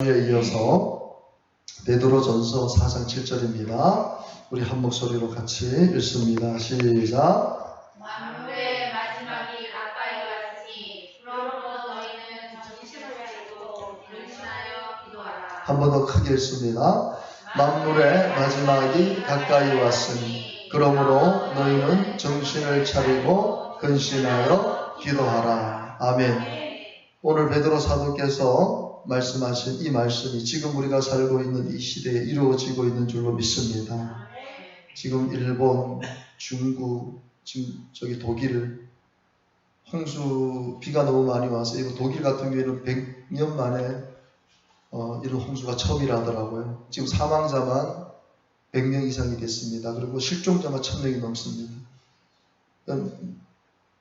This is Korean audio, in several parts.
에 이어서 베드로전서 4장 7절입니다. 우리 한 목소리로 같이 읽습니다. 시작. 만물의 마지막이 가까이 왔으니 그러므로 너희는 정신을 차리고 근신하여 기도하라. 한 번 더 크게 읽습니다. 만물의 마지막이 가까이 왔으니 그러므로 너희는 정신을 차리고 근신하여 기도하라. 아멘. 오늘 베드로 사도께서 말씀하신 이 말씀이 지금 우리가 살고 있는 이 시대에 이루어지고 있는 줄로 믿습니다. 지금 일본, 중국, 지금 저기 독일 홍수 비가 너무 많이 와서 이거 독일 같은 경우에는 100년 만에 이런 홍수가 처음이라더라고요. 지금 사망자만 100명 이상이 됐습니다. 그리고 실종자만 1000명이 넘습니다. 그러니까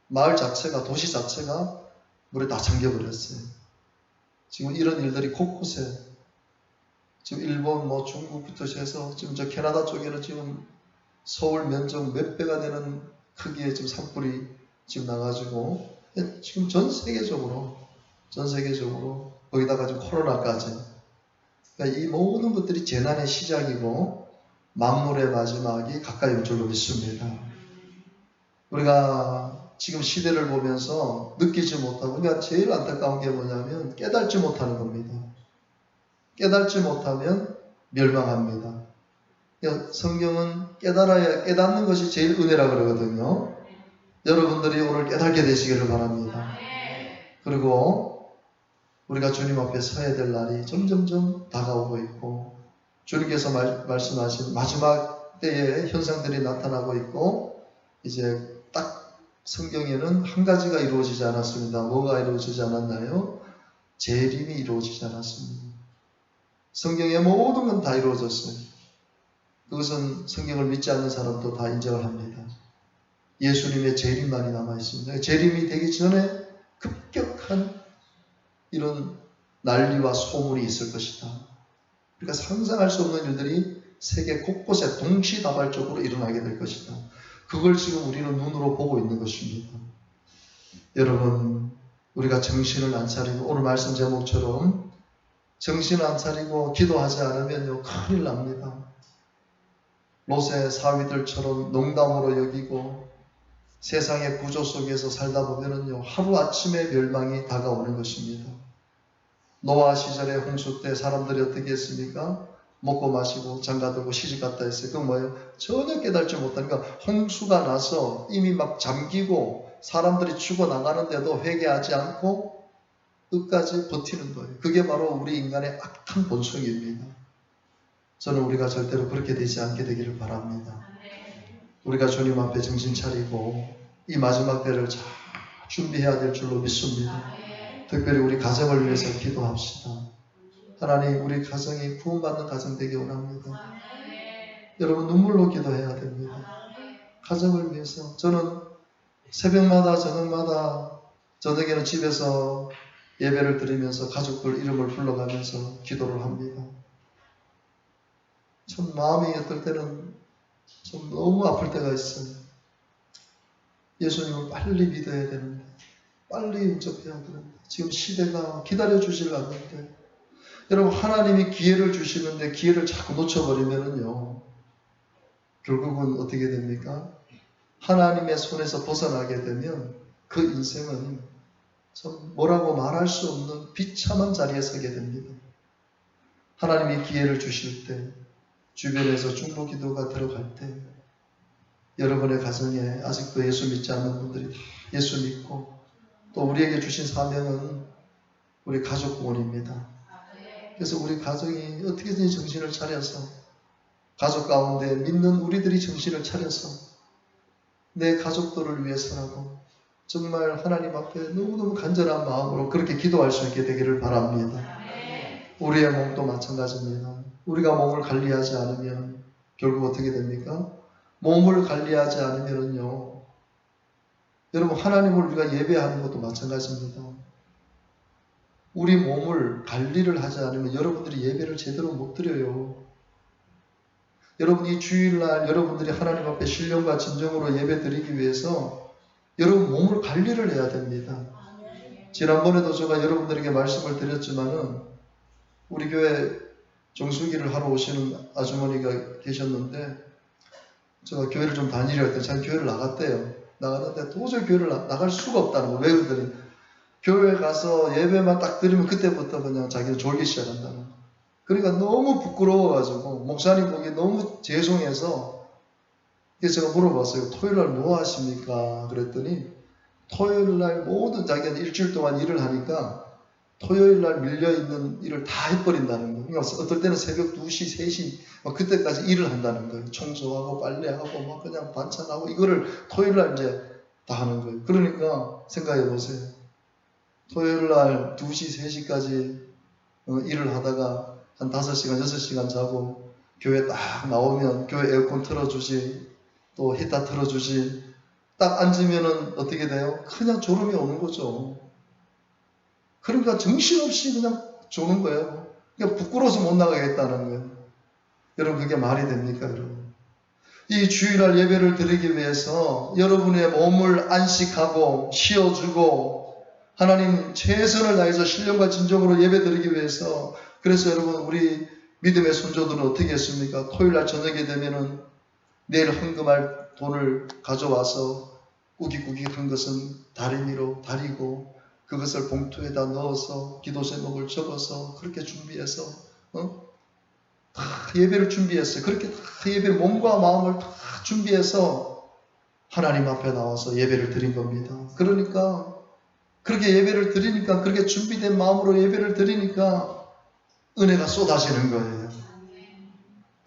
마을 자체가, 도시 자체가 물에 다 잠겨버렸어요. 지금 이런 일들이 곳곳에 지금 일본, 중국부터 해서 지금 저 캐나다 쪽에는 지금 서울 면적 몇 배가 되는 크기의 지금 산불이 지금 나가지고 지금 전 세계적으로 거기다가 지금 코로나까지 그러니까 이 모든 것들이 재난의 시작이고 만물의 마지막이 가까이 올 줄로 믿습니다. 우리가 지금 시대를 보면서 느끼지 못하고, 그러니까 제일 안타까운 게 뭐냐면 깨닫지 못하는 겁니다. 깨닫지 못하면 멸망합니다. 그러니까 성경은 깨닫는 것이 제일 은혜라 그러거든요. 여러분들이 오늘 깨닫게 되시기를 바랍니다. 그리고 우리가 주님 앞에 서야 될 날이 점점점 다가오고 있고, 주님께서 말씀하신 마지막 때의 현상들이 나타나고 있고, 이제 딱 성경에는 한 가지가 이루어지지 않았습니다. 뭐가 이루어지지 않았나요? 재림이 이루어지지 않았습니다. 성경의 모든 건 다 이루어졌어요. 그것은 성경을 믿지 않는 사람도 다 인정을 합니다. 예수님의 재림만이 남아있습니다. 재림이 되기 전에 급격한 이런 난리와 소문이 있을 것이다. 그러니까 상상할 수 없는 일들이 세계 곳곳에 동시다발적으로 일어나게 될 것이다. 그걸 지금 우리는 눈으로 보고 있는 것입니다. 여러분, 우리가 정신을 안 차리고 오늘 말씀 제목처럼 정신을 안 차리고 기도하지 않으면요 큰일 납니다. 롯의 사위들처럼 농담으로 여기고 세상의 구조 속에서 살다 보면은요 하루아침에 멸망이 다가오는 것입니다. 노아 시절의 홍수 때 사람들이 어떻게 했습니까? 먹고 마시고 장가들고 시집갔다 했어요. 그건 뭐예요? 전혀 깨닫지 못하니까 홍수가 나서 이미 막 잠기고 사람들이 죽어나가는데도 회개하지 않고 끝까지 버티는 거예요. 그게 바로 우리 인간의 악한 본성입니다. 저는 우리가 절대로 그렇게 되지 않게 되기를 바랍니다. 우리가 주님 앞에 정신 차리고 이 마지막 때를 잘 준비해야 될 줄로 믿습니다. 특별히 우리 가정을 위해서 기도합시다. 하나님, 우리 가정이 구원받는 가정 되기 원합니다. 여러분, 눈물로 기도해야 됩니다. 가정을 위해서. 저는 새벽마다 저녁마다 저녁에는 집에서 예배를 드리면서 가족들 이름을 불러가면서 기도를 합니다. 참 마음이 어떨 때는 좀 너무 아플 때가 있어요. 예수님을 빨리 믿어야 되는데, 빨리 영접해야 되는데, 지금 시대가 기다려주질 않는데, 여러분, 하나님이 기회를 주시는데 기회를 자꾸 놓쳐버리면은요, 결국은 어떻게 됩니까? 하나님의 손에서 벗어나게 되면 그 인생은 참 뭐라고 말할 수 없는 비참한 자리에 서게 됩니다. 하나님이 기회를 주실 때, 주변에서 중보 기도가 들어갈 때, 여러분의 가정에 아직도 예수 믿지 않는 분들이 다 예수 믿고, 또 우리에게 주신 사명은 우리 가족 구원입니다. 그래서 우리 가정이 어떻게든지 정신을 차려서 가족 가운데 믿는 우리들이 정신을 차려서 내 가족들을 위해서라도 정말 하나님 앞에 너무너무 간절한 마음으로 그렇게 기도할 수 있게 되기를 바랍니다. 우리의 몸도 마찬가지입니다. 우리가 몸을 관리하지 않으면 결국 어떻게 됩니까? 몸을 관리하지 않으면요, 여러분, 하나님을 우리가 예배하는 것도 마찬가지입니다. 우리 몸을 관리를 하지 않으면 여러분들이 예배를 제대로 못 드려요. 여러분이 주일날 여러분들이 하나님 앞에 신령과 진정으로 예배 드리기 위해서 여러분 몸을 관리를 해야 됩니다. 지난번에도 제가 여러분들에게 말씀을 드렸지만은 우리 교회 정수기를 하러 오시는 아주머니가 계셨는데 제가 교회를 좀 다니려 했더니 자기 교회를 나갔대요. 나갔는데 도저히 교회를 나갈 수가 없다는 거. 왜 그러더니 교회 가서 예배만 딱 드리면 그때부터 그냥 자기는 졸기 시작한다는 거. 그러니까 너무 부끄러워가지고 목사님 보기 너무 죄송해서 그래서 제가 물어봤어요. 토요일날 뭐 하십니까? 그랬더니 토요일날 모든 자기는 일주일 동안 일을 하니까 토요일날 밀려있는 일을 다 해버린다는 거예요. 그러니까 어떨 때는 새벽 2시, 3시 막 그때까지 일을 한다는 거예요. 청소하고 빨래하고 막 그냥 반찬하고 이거를 토요일날 이제 다 하는 거예요. 그러니까 생각해 보세요. 토요일날 2시, 3시까지 일을 하다가 한 5시간, 6시간 자고 교회 딱 나오면 교회 에어컨 틀어주지 또 히터 틀어주지 딱 앉으면은 어떻게 돼요? 그냥 졸음이 오는 거죠. 그러니까 정신없이 그냥 조는 거예요. 그러니까 부끄러워서 못 나가겠다는 거예요. 여러분 그게 말이 됩니까 여러분? 이 주일날 예배를 드리기 위해서 여러분의 몸을 안식하고 쉬어주고 하나님 최선을 다해서 신령과 진정으로 예배 드리기 위해서 그래서 여러분 우리 믿음의 손조들은 어떻게 했습니까? 토요일날 저녁에 되면은 내일 헌금할 돈을 가져와서 꾸깃꾸깃 한 것은 다리미로 다리고 그것을 봉투에다 넣어서 기도 제목을 적어서 그렇게 준비해서 다 예배를 준비했어요. 그렇게 다 예배를 몸과 마음을 다 준비해서 하나님 앞에 나와서 예배를 드린 겁니다. 그러니까 그렇게 예배를 드리니까 그렇게 준비된 마음으로 예배를 드리니까 은혜가 쏟아지는 거예요.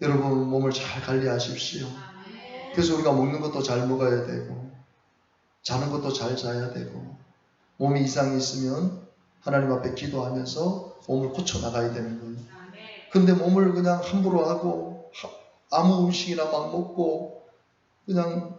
여러분 몸을 잘 관리하십시오. 그래서 우리가 먹는 것도 잘 먹어야 되고 자는 것도 잘 자야 되고 몸이 이상이 있으면 하나님 앞에 기도하면서 몸을 고쳐나가야 되는 거예요. 근데 몸을 그냥 함부로 하고 아무 음식이나 막 먹고 그냥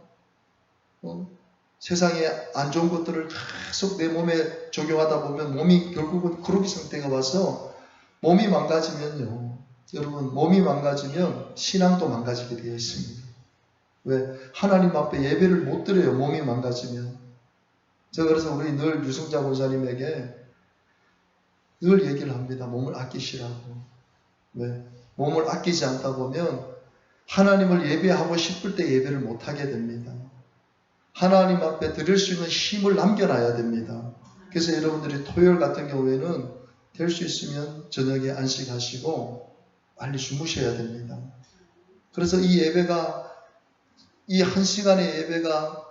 세상에 안 좋은 것들을 계속 내 몸에 적용하다 보면 몸이 결국은 크로기 상태가 와서 몸이 망가지면요. 여러분 몸이 망가지면 신앙도 망가지게 되어 있습니다. 왜? 하나님 앞에 예배를 못 드려요. 몸이 망가지면. 제가 그래서 우리 늘 유승자 목사님에게 늘 얘기를 합니다. 몸을 아끼시라고. 왜? 몸을 아끼지 않다 보면 하나님을 예배하고 싶을 때 예배를 못하게 됩니다. 하나님 앞에 드릴 수 있는 힘을 남겨놔야 됩니다. 그래서 여러분들이 토요일 같은 경우에는 될 수 있으면 저녁에 안식하시고 빨리 주무셔야 됩니다. 그래서 이 예배가 이 한 시간의 예배가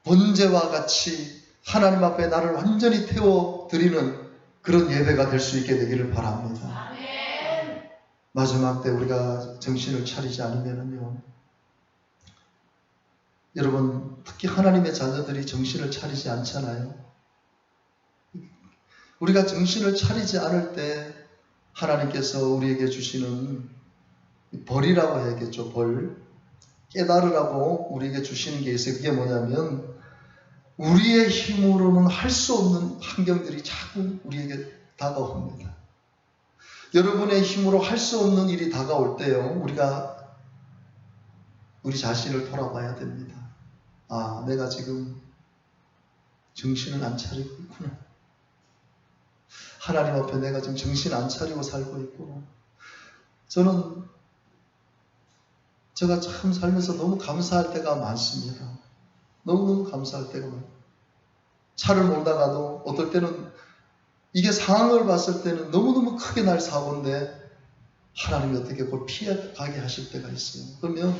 번제와 같이 하나님 앞에 나를 완전히 태워드리는 그런 예배가 될 수 있게 되기를 바랍니다. 아멘. 마지막 때 우리가 정신을 차리지 않으면요. 여러분, 특히 하나님의 자녀들이 정신을 차리지 않잖아요. 우리가 정신을 차리지 않을 때 하나님께서 우리에게 주시는 벌이라고 해야겠죠. 벌. 깨달으라고 우리에게 주시는 게 있어요. 그게 뭐냐면 우리의 힘으로는 할 수 없는 환경들이 자꾸 우리에게 다가옵니다. 여러분의 힘으로 할 수 없는 일이 다가올 때요. 우리가 우리 자신을 돌아봐야 됩니다. 아, 내가 지금 정신을 안 차리고 있구나. 하나님 앞에 내가 지금 정신 안 차리고 살고 있구나. 제가 참 살면서 너무 감사할 때가 많습니다. 너무너무 감사할 때가 많아요. 차를 몰다가도 어떨 때는 이게 상황을 봤을 때는 너무너무 크게 날 사고인데 하나님이 어떻게 그걸 피해가게 하실 때가 있어요. 그러면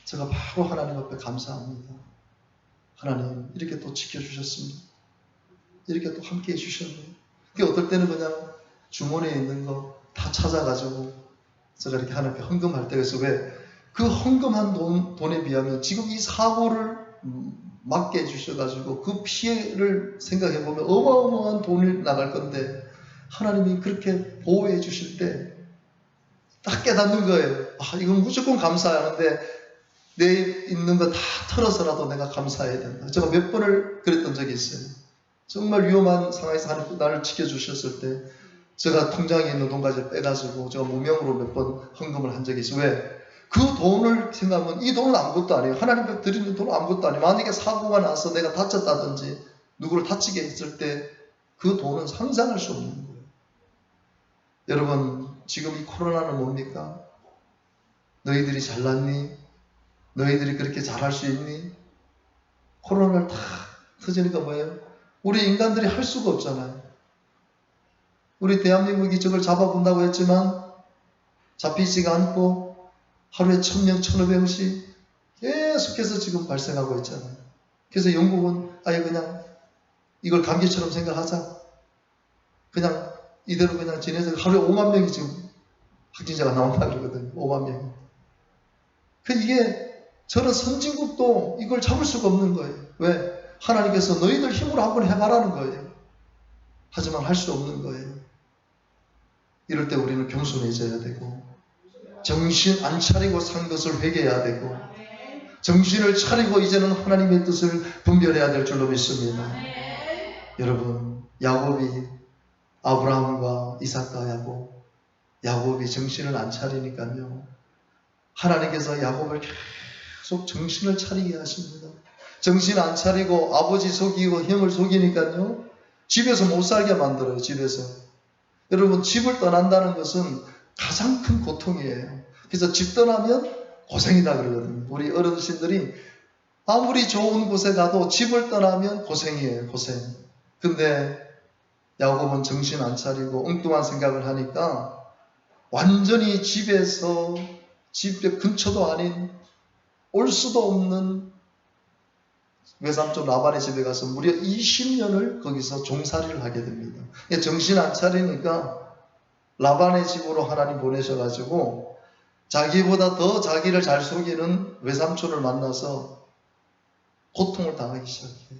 제가 바로 하나님 앞에 감사합니다. 하나님 이렇게 또 지켜주셨습니다. 이렇게 또 함께 해주셨네요. 그게 어떨 때는 그냥 주머니에 있는 거 다 찾아가지고 제가 이렇게 하나님께 헌금할 때가 있어요. 왜? 그 헌금한 돈에 비하면 지금 이 사고를 막게 해주셔가지고 그 피해를 생각해보면 어마어마한 돈이 나갈 건데 하나님이 그렇게 보호해 주실 때 딱 깨닫는 거예요. 아, 이건 무조건 감사하는데 내 있는 거 다 털어서라도 내가 감사해야 된다. 제가 몇 번을 그랬던 적이 있어요. 정말 위험한 상황에서 하나님 나를 지켜주셨을 때 제가 통장에 있는 돈까지 빼가지고 제가 무명으로 몇 번 헌금을 한 적이 있어요. 왜? 그 돈을 생각하면 이 돈은 아무것도 아니에요. 하나님 앞에 드리는 돈은 아무것도 아니에요. 만약에 사고가 나서 내가 다쳤다든지 누구를 다치게 했을 때 그 돈은 상상할 수 없는 거예요. 여러분, 지금 이 코로나는 뭡니까? 너희들이 잘났니? 너희들이 그렇게 잘할 수 있니? 코로나를 다 터지니까 뭐예요? 우리 인간들이 할 수가 없잖아요. 우리 대한민국이 저걸 잡아본다고 했지만 잡히지가 않고 하루에 1000명, 1500명씩 계속해서 지금 발생하고 있잖아요. 그래서 영국은 아예 그냥 이걸 감기처럼 생각하자. 그냥 이대로 그냥 지내서 하루에 5만 명이 지금 확진자가 나온다 그러거든요. 5만 명이. 이게 저런 선진국도 이걸 잡을 수가 없는 거예요. 왜? 하나님께서 너희들 힘으로 한번 해봐라는 거예요. 하지만 할 수 없는 거예요. 이럴 때 우리는 겸손해져야 되고 정신 안 차리고 산 것을 회개해야 되고 정신을 차리고 이제는 하나님의 뜻을 분별해야 될 줄로 믿습니다. 여러분, 야곱이 아브라함과 이삭과 야곱이 정신을 안 차리니까요. 하나님께서 야곱을 계속 정신을 차리게 하십니다. 정신 안 차리고 아버지 속이고 형을 속이니까요. 집에서 못 살게 만들어요. 집에서. 여러분, 집을 떠난다는 것은 가장 큰 고통이에요. 그래서 집 떠나면 고생이다 그러거든요. 우리 어르신들이 아무리 좋은 곳에 가도 집을 떠나면 고생이에요. 고생. 근데 야곱은 정신 안 차리고 엉뚱한 생각을 하니까 완전히 집에서 집 근처도 아닌 올 수도 없는 외삼촌 라반의 집에 가서 무려 20년을 거기서 종살이를 하게 됩니다. 정신 안 차리니까 라반의 집으로 하나님 보내셔가지고 자기보다 더 자기를 잘 속이는 외삼촌을 만나서 고통을 당하기 시작해요.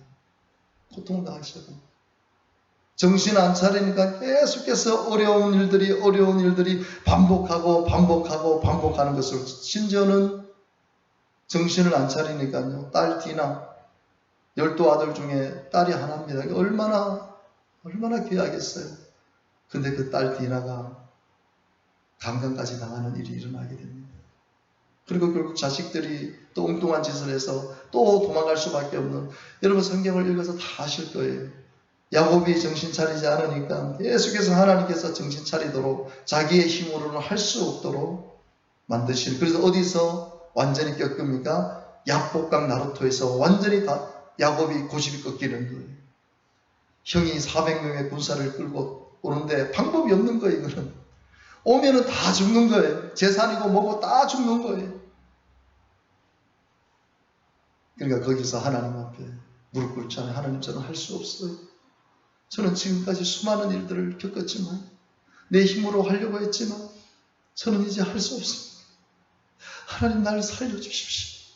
고통을 당하기 시작해요. 정신 안 차리니까 계속해서 어려운 일들이 반복하는 것을, 심지어는 정신을 안 차리니까요. 딸 디나, 12아들 중에 딸이 하나입니다. 얼마나 귀하겠어요. 근데 그 딸 디나가 감금까지 당하는 일이 일어나게 됩니다. 그리고 결국 자식들이 또 엉뚱한 짓을 해서 또 도망갈 수밖에 없는, 여러분 성경을 읽어서 다 아실 거예요. 야곱이 정신 차리지 않으니까 계속해서 하나님께서 정신 차리도록 자기의 힘으로는 할 수 없도록 만드시는. 그래서 어디서 완전히 꺾습니까? 야복강 나루토에서 완전히 다 야곱이 고집이 꺾이는 거예요. 형이 400명의 군사를 끌고 오는데 방법이 없는 거예요. 이거는 오면은 다 죽는 거예요. 재산이고 뭐고 다 죽는 거예요. 그러니까 거기서 하나님 앞에 무릎 꿇잖아요. 하나님, 저는 할 수 없어요. 저는 지금까지 수많은 일들을 겪었지만, 내 힘으로 하려고 했지만 저는 이제 할 수 없습니다. 하나님, 나를 살려주십시오.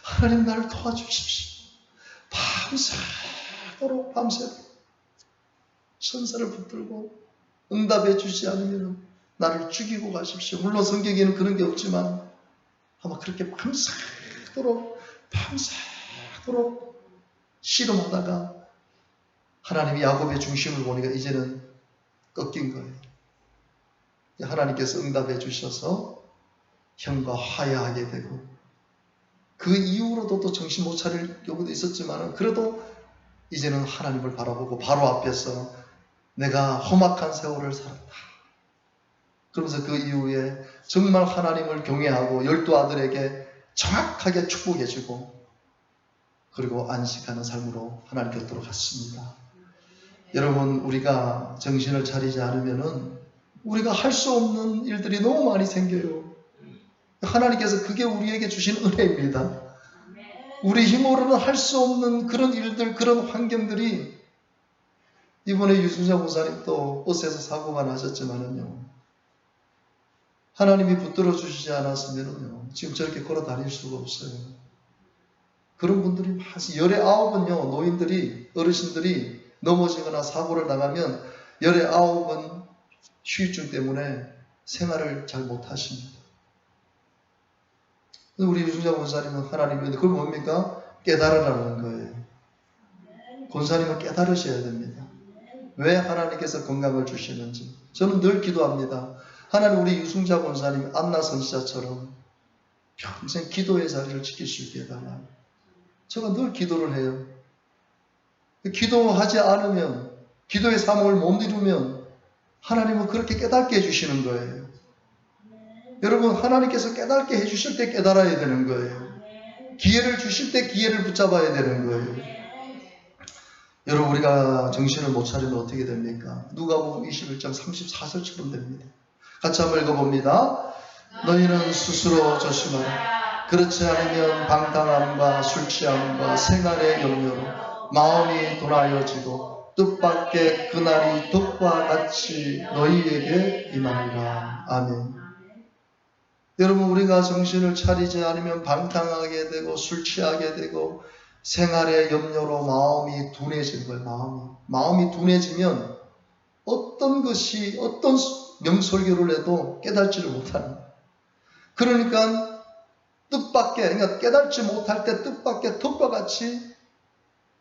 하나님, 나를 도와주십시오. 밤새도록 천사를 붙들고 응답해 주지 않으면 나를 죽이고 가십시오. 물론 성경에는 그런 게 없지만 아마 그렇게 밤새도록 씨름하다가 하나님이 야곱의 중심을 보니까 이제는 꺾인 거예요. 하나님께서 응답해 주셔서 형과 화해하게 되고, 그 이후로도 또 정신 못 차릴 경우도 있었지만 그래도 이제는 하나님을 바라보고 바로 앞에서 내가 험악한 세월을 살았다. 그러면서 그 이후에 정말 하나님을 경외하고 12아들에게 정확하게 축복해주고 그리고 안식하는 삶으로 하나님 곁으로 갔습니다. 여러분, 우리가 정신을 차리지 않으면은 우리가 할 수 없는 일들이 너무 많이 생겨요. 하나님께서 그게 우리에게 주신 은혜입니다. 우리 힘으로는 할 수 없는 그런 일들, 그런 환경들이, 이번에 유순자 목사님 또 버스에서 사고가 나셨지만은요, 하나님이 붙들어 주시지 않았으면은요, 지금 저렇게 걸어 다닐 수가 없어요. 그런 분들이 많으세요. 19은요, 노인들이, 어르신들이 넘어지거나 사고를 나가면 19은 휴유증 때문에 생활을 잘 못하십니다. 우리 유순자 권사님은 하나님이, 그건 뭡니까? 깨달으라는 거예요. 권사님은 깨달으셔야 됩니다. 왜 하나님께서 건강을 주시는지. 저는 늘 기도합니다. 하나님, 우리 유순자 권사님 안나 선지자처럼 평생 기도의 자리를 지킬 수 있게 해달라. 제가 늘 기도를 해요. 기도하지 않으면, 기도의 사목을 못 이루면 하나님은 그렇게 깨닫게 해주시는 거예요. 여러분, 하나님께서 깨닫게 해주실 때 깨달아야 되는 거예요. 기회를 주실 때 기회를 붙잡아야 되는 거예요. 여러분, 우리가 정신을 못 차리면 어떻게 됩니까? 누가복음 21장 34절처럼 됩니다. 같이 한번 읽어봅니다. 너희는 스스로 조심하라. 그렇지 않으면 방탕함과 술 취함과 생활의 염려로 마음이 둔하여지고 뜻밖의 그날이 덕과 같이 너희에게 임하리라. 아멘. 여러분, 우리가 정신을 차리지 않으면 방탕하게 되고 술 취하게 되고 생활의 염려로 마음이 둔해지는 거예요. 마음이 둔해지면 어떤 것이 어떤 명설교를 해도 깨닫지를 못하는 거예요. 그러니까 뜻밖의, 그러니까 깨닫지 못할 때 뜻밖의 덕과 같이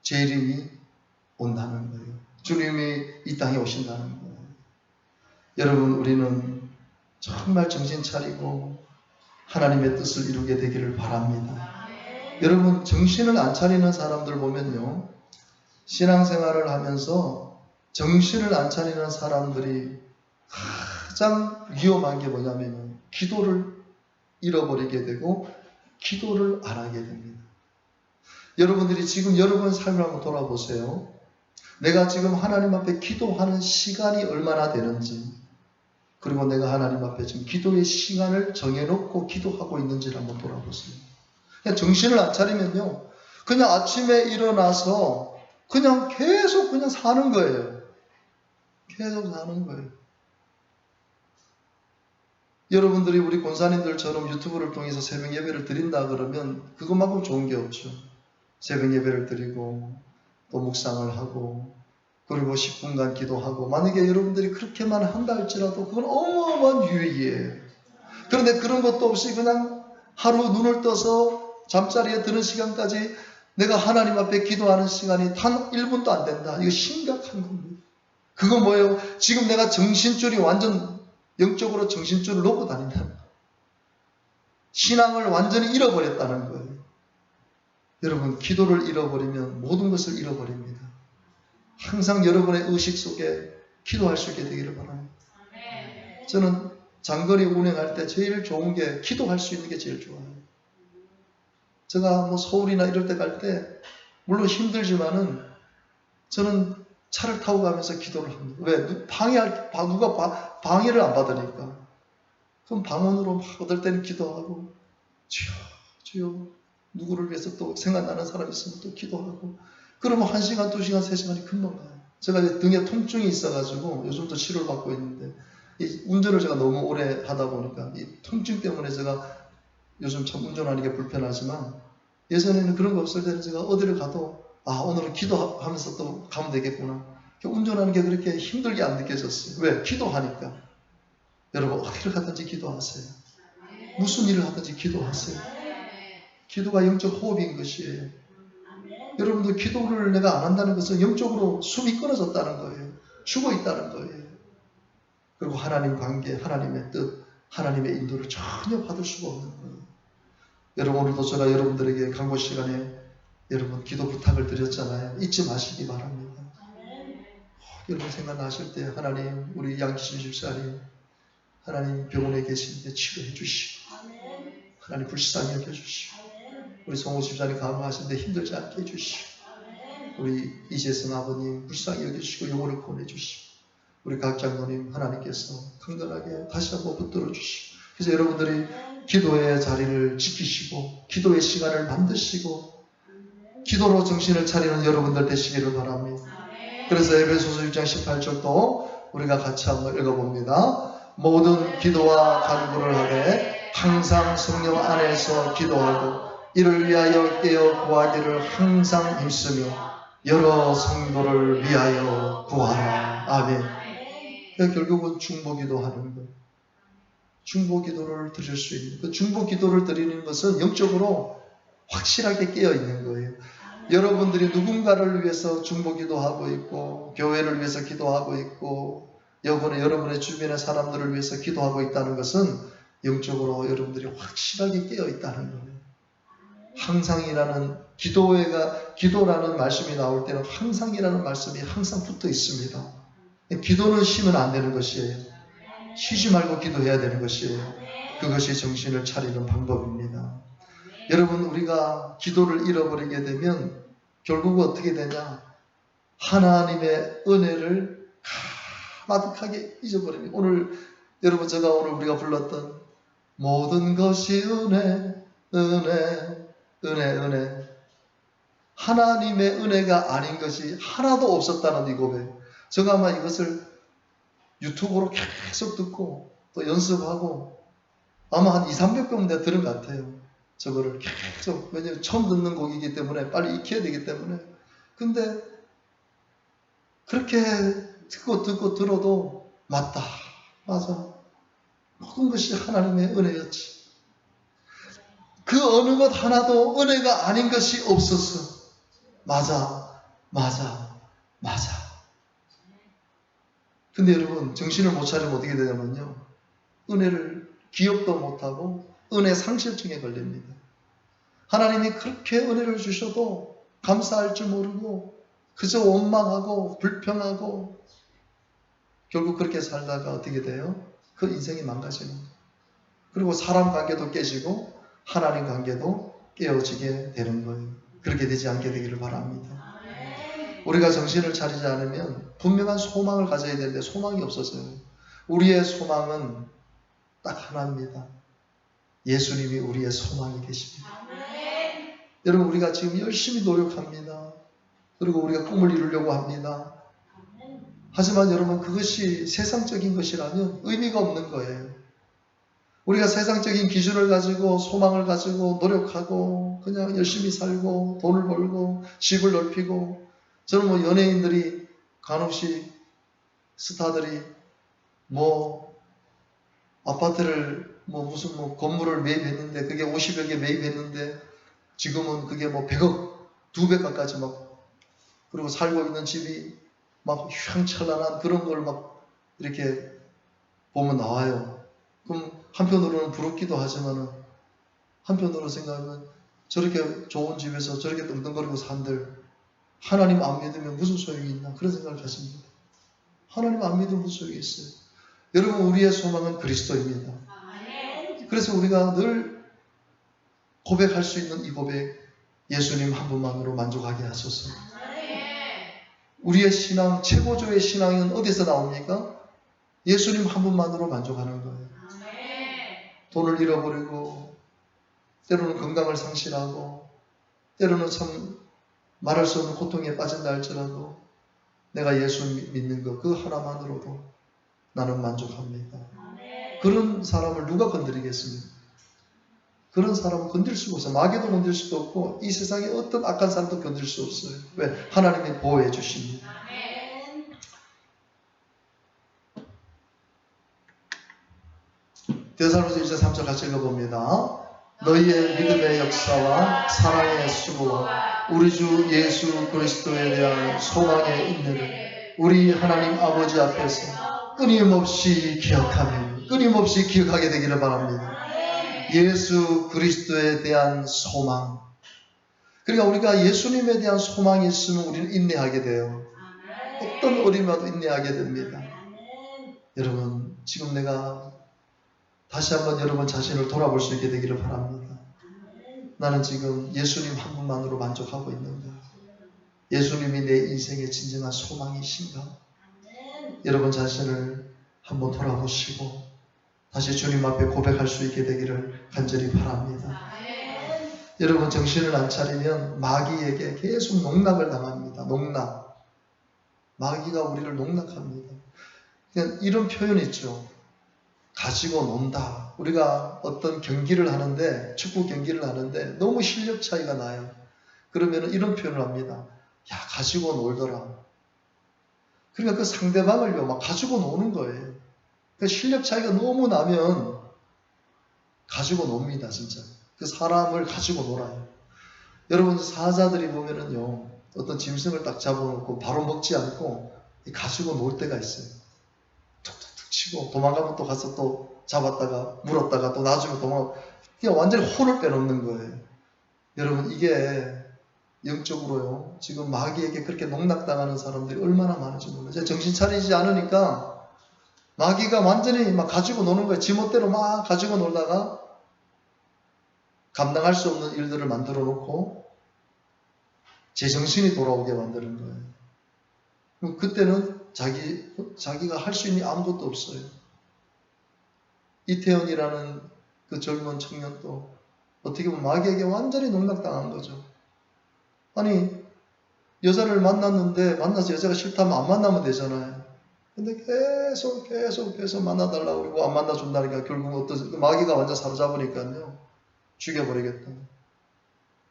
재림이 온다는 거예요. 주님이 이 땅에 오신다는 거예요. 여러분, 우리는 정말 정신 차리고 하나님의 뜻을 이루게 되기를 바랍니다. 여러분, 정신을 안 차리는 사람들 보면요, 신앙생활을 하면서 정신을 안 차리는 사람들이 가장 위험한 게 뭐냐면 기도를 잃어버리게 되고 기도를 안 하게 됩니다. 여러분들이 지금 여러분 삶을 한번 돌아보세요. 내가 지금 하나님 앞에 기도하는 시간이 얼마나 되는지, 그리고 내가 하나님 앞에 지금 기도의 시간을 정해놓고 기도하고 있는지를 한번 돌아보세요. 그냥 정신을 안 차리면요, 그냥 아침에 일어나서 그냥 계속 그냥 사는 거예요. 계속 사는 거예요. 여러분들이 우리 권사님들처럼 유튜브를 통해서 새벽 예배를 드린다 그러면 그것만큼 좋은 게 없죠. 새벽 예배를 드리고 또 묵상을 하고 그리고 10분간 기도하고, 만약에 여러분들이 그렇게만 한다 할지라도 그건 어마어마한 유익이에요. 그런데 그런 것도 없이 그냥 하루 눈을 떠서 잠자리에 드는 시간까지 내가 하나님 앞에 기도하는 시간이 단 1분도 안 된다. 이거 심각한 겁니다. 그건 뭐예요? 지금 내가 정신줄이 완전 영적으로 정신줄을 놓고 다닌다는 거예요. 신앙을 완전히 잃어버렸다는 거예요. 여러분, 기도를 잃어버리면 모든 것을 잃어버립니다. 항상 여러분의 의식 속에 기도할 수 있게 되기를 바랍니다. 저는 장거리 운행할 때 제일 좋은 게 기도할 수 있는 게 제일 좋아요. 제가 뭐 서울이나 이럴 때 갈 때 물론 힘들지만은 저는 차를 타고 가면서 기도를 합니다. 왜? 누가 방해를 안 받으니까. 그럼 방언으로 막 어떨 때는 기도하고, 주여, 주여, 누구를 위해서 또 생각나는 사람 있으면 또 기도하고, 그러면 1시간, 2시간, 3시간이 금방 가요. 제가 이제 등에 통증이 있어가지고 요즘도 치료를 받고 있는데, 이 운전을 제가 너무 오래 하다 보니까 이 통증 때문에 제가 요즘 참 운전하는 게 불편하지만, 예전에는 그런 거 없을 때는 제가 어디를 가도 오늘은 기도하면서 또 가면 되겠구나. 운전하는 게 그렇게 힘들게 안 느껴졌어요. 왜? 기도하니까. 여러분, 어디를 가든지 기도하세요. 무슨 일을 하든지 기도하세요. 기도가 영적 호흡인 것이에요. 여러분들, 기도를 내가 안 한다는 것은 영적으로 숨이 끊어졌다는 거예요. 죽어 있다는 거예요. 그리고 하나님 관계, 하나님의 뜻, 하나님의 인도를 전혀 받을 수가 없는 거예요. 여러분, 오늘도 제가 여러분들에게 강보 시간에 여러분 기도 부탁을 드렸잖아요. 잊지 마시기 바랍니다. 여러분 생각나실 때 하나님, 우리 양기순 집사님, 하나님 병원에 계시는데 치료해 주시고, 하나님 불쌍히 여겨주시고, 우리 성호 집사님 감화하시는데 힘들지 않게 해주시고, 우리 이재성 아버님 불쌍히 여겨주시고 영혼을 보내주시고, 우리 각 장로님 하나님께서 강건하게 다시 한번 붙들어 주시고, 그래서 여러분들이 기도의 자리를 지키시고 기도의 시간을 만드시고 기도로 정신을 차리는 여러분들 되시기를 바랍니다. 그래서 에베소서 6장 18절도 우리가 같이 한번 읽어봅니다. 모든 기도와 간구를 하되 항상 성령 안에서 기도하고 이를 위하여 깨어 구하기를 항상 힘쓰며 여러 성도를 위하여 구하라. 아멘. 결국은 중보기도 하는 것. 중보기도를 드릴 수 있는, 그 중보기도를 드리는 것은 영적으로 확실하게 깨어 있는 거예요. 여러분들이 누군가를 위해서 중보기도하고 있고 교회를 위해서 기도하고 있고 여러분의 주변의 사람들을 위해서 기도하고 있다는 것은 영적으로 여러분들이 확실하게 깨어 있다는 거예요. 항상이라는 기도라는 말씀이 나올 때는 항상이라는 말씀이 항상 붙어 있습니다. 기도는 쉬면 안 되는 것이에요. 쉬지 말고 기도해야 되는 것이에요. 그것이 정신을 차리는 방법입니다. 여러분, 우리가 기도를 잃어버리게 되면 결국 어떻게 되냐? 하나님의 은혜를 가득하게 잊어버립니다. 오늘 여러분, 제가 오늘 우리가 불렀던 모든 것이 은혜, 은혜, 은혜, 은혜. 하나님의 은혜가 아닌 것이 하나도 없었다는 이 고백. 제가 아마 이것을 유튜브로 계속 듣고 또 연습하고 아마 한 200~300번 내가 들은 것 같아요. 저거를 계속. 왜냐면 처음 듣는 곡이기 때문에 빨리 익혀야 되기 때문에. 근데 그렇게 듣고 들어도 맞다. 맞아. 모든 것이 하나님의 은혜였지. 그 어느 것 하나도 은혜가 아닌 것이 없었어. 맞아. 근데 여러분, 정신을 못 차리면 어떻게 되냐면요. 은혜를 기억도 못하고 은혜 상실증에 걸립니다. 하나님이 그렇게 은혜를 주셔도 감사할 줄 모르고 그저 원망하고 불평하고 결국 그렇게 살다가 어떻게 돼요? 그 인생이 망가지는 거예요. 그리고 사람 관계도 깨지고 하나님 관계도 깨어지게 되는 거예요. 그렇게 되지 않게 되기를 바랍니다. 우리가 정신을 차리지 않으면 분명한 소망을 가져야 되는데 소망이 없어져요. 우리의 소망은 딱 하나입니다. 예수님이 우리의 소망이 되십니다. 여러분, 우리가 지금 열심히 노력합니다. 그리고 우리가 꿈을 이루려고 합니다. 하지만 여러분, 그것이 세상적인 것이라면 의미가 없는 거예요. 우리가 세상적인 기준을 가지고 소망을 가지고 노력하고 그냥 열심히 살고 돈을 벌고 집을 넓히고, 저는 뭐 연예인들이 간혹시 스타들이 뭐 아파트를 무슨 건물을 매입했는데 그게 50여 개 매입했는데 지금은 그게 100억, 2배 가까이 그리고 살고 있는 집이 휘황찬란한 그런 걸 이렇게 보면 나와요. 그럼 한편으로는 부럽기도 하지만은 한편으로 생각하면 저렇게 좋은 집에서 저렇게 떵떵거리고 산들 하나님 안 믿으면 무슨 소용이 있나 그런 생각을 가집니다. 하나님 안 믿으면 무슨 소용이 있어요. 여러분, 우리의 소망은 그리스도입니다. 그래서 우리가 늘 고백할 수 있는 이 고백, 예수님 한 분만으로 만족하게 하소서. 우리의 신앙, 최고조의 신앙은 어디서 나옵니까? 예수님 한 분만으로 만족하는 거예요. 돈을 잃어버리고 때로는 건강을 상실하고 때로는 참 말할 수 없는 고통에 빠진다 할지라도 내가 예수 믿는 것 그 하나만으로도 나는 만족합니다. 그런 사람을 누가 건드리겠습니까? 그런 사람은 건들 수가 없어요. 마귀도 건들 수도 없고 이 세상에 어떤 악한 사람도 건들 수 없어요. 왜? 하나님이 보호해 주십니다. 데살로니가 1장 3절 같이 읽어봅니다. 너희의 믿음의 역사와 사랑의 수고와 우리 주 예수 그리스도에 대한 소망의 인내를 우리 하나님 아버지 앞에서 끊임없이 기억하게 되기를 바랍니다. 예수 그리스도에 대한 소망. 그러니까 우리가 예수님에 대한 소망이 있으면 우리는 인내하게 돼요. 어떤 어려움에도 인내하게 됩니다. 여러분, 지금 내가 다시 한번 여러분 자신을 돌아볼 수 있게 되기를 바랍니다. 나는 지금 예수님 한 분만으로 만족하고 있는가? 예수님이 내 인생의 진정한 소망이신가? 여러분 자신을 한번 돌아보시고 다시 주님 앞에 고백할 수 있게 되기를 간절히 바랍니다. 여러분, 정신을 안 차리면 마귀에게 계속 농락을 당합니다. 농락. 마귀가 우리를 농락합니다. 그냥 이런 표현 있죠. 가지고 논다. 우리가 어떤 경기를 하는데, 축구 경기를 하는데 너무 실력 차이가 나요. 그러면 이런 표현을 합니다. 야, 가지고 놀더라. 그러니까 그 상대방을요, 막 가지고 노는 거예요. 그 실력 차이가 너무 나면 가지고 놉니다, 진짜. 그 사람을 가지고 놀아요. 여러분, 사자들이 보면은요, 어떤 짐승을 딱 잡아놓고 바로 먹지 않고 가지고 놀 때가 있어요. 툭툭툭 치고 도망가면 또 가서 또 잡았다가 물었다가 또 나중에 도망가고 그냥 완전히 혼을 빼놓는 거예요. 여러분, 이게 영적으로요. 지금 마귀에게 그렇게 농락당하는 사람들이 얼마나 많은지 몰라요. 이제 정신 차리지 않으니까 마귀가 완전히 막 가지고 노는 거예요. 지멋대로 막 가지고 놀다가 감당할 수 없는 일들을 만들어 놓고 제정신이 돌아오게 만드는 거예요. 그럼 그때는 자기가 할 수 있는 아무것도 없어요. 이태원이라는 그 젊은 청년도 어떻게 보면 마귀에게 완전히 농락당한 거죠. 아니, 여자를 만났는데 만나서 여자가 싫다면 안 만나면 되잖아요. 근데 계속 만나달라고 그러고 안 만나준다니까 결국 어떤 마귀가 완전 사로잡으니까요. 죽여버리겠다.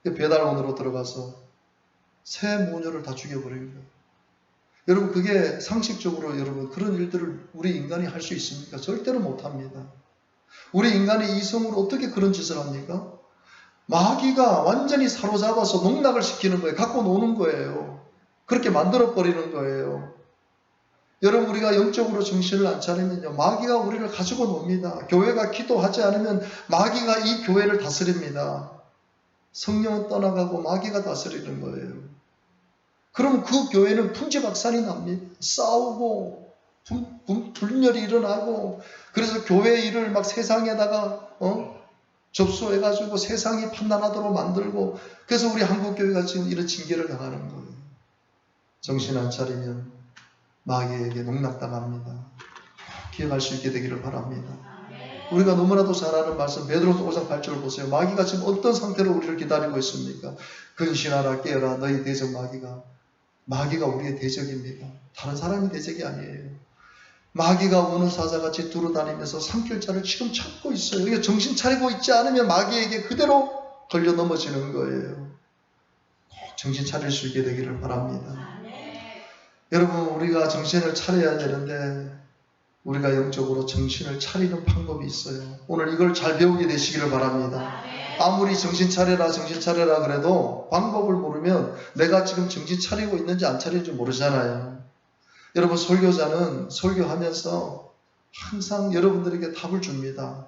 배달원으로 들어가서 새 모녀를 다 죽여버린 거예요. 여러분, 그게 상식적으로 여러분 그런 일들을 우리 인간이 할 수 있습니까? 절대로 못합니다. 우리 인간이 이성으로 어떻게 그런 짓을 합니까? 마귀가 완전히 사로잡아서 농락을 시키는 거예요. 갖고 노는 거예요. 그렇게 만들어버리는 거예요. 여러분, 우리가 영적으로 정신을 안 차리면요, 마귀가 우리를 가지고 놉니다. 교회가 기도하지 않으면 마귀가 이 교회를 다스립니다. 성령은 떠나가고 마귀가 다스리는 거예요. 그럼 그 교회는 풍지박산이 납니다. 싸우고 불멸이 일어나고, 그래서 교회 일을 막 세상에다가 접수해가지고 세상이 판단하도록 만들고, 그래서 우리 한국교회가 지금 이런 징계를 당하는 거예요. 정신 안 차리면 마귀에게 농락당합니다. 기억할 수 있게 되기를 바랍니다. 우리가 너무나도 잘 아는 말씀 베드로서 5장 8절을 보세요. 마귀가 지금 어떤 상태로 우리를 기다리고 있습니까? 근신하라 깨어라 너희 대적 마귀가 우리의 대적입니다. 다른 사람이 대적이 아니에요. 마귀가 우는 사자같이 두루다니면서 산길자를 지금 찾고 있어요. 그러니까 정신 차리고 있지 않으면 마귀에게 그대로 걸려 넘어지는 거예요. 꼭 정신 차릴 수 있게 되기를 바랍니다. 여러분, 우리가 정신을 차려야 되는데 우리가 영적으로 정신을 차리는 방법이 있어요. 오늘 이걸 잘 배우게 되시기를 바랍니다. 아무리 정신 차려라 그래도 방법을 모르면 내가 지금 정신 차리고 있는지 안 차리는지 모르잖아요. 여러분, 설교자는 설교하면서 항상 여러분들에게 답을 줍니다.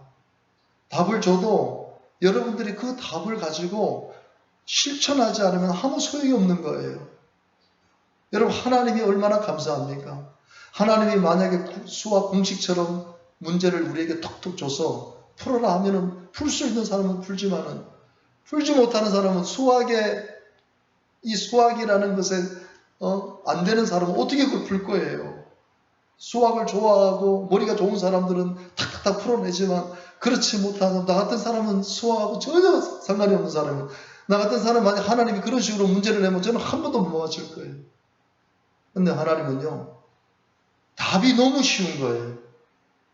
답을 줘도 여러분들이 그 답을 가지고 실천하지 않으면 아무 소용이 없는 거예요. 여러분, 하나님이 얼마나 감사합니까? 하나님이 만약에 수학 공식처럼 문제를 우리에게 톡톡 줘서 풀어라 하면은 풀 수 있는 사람은 풀지만은 풀지 못하는 사람은 이 수학이라는 것에 안 되는 사람은 어떻게 그걸 풀 거예요? 수학을 좋아하고 머리가 좋은 사람들은 탁탁탁 풀어내지만 그렇지 못한 나 같은 사람은 수학하고 전혀 상관이 없는 사람은 나 같은 사람은 만약 하나님이 그런 식으로 문제를 내면 저는 한 번도 못 맞출 거예요. 근데 하나님은요, 답이 너무 쉬운 거예요.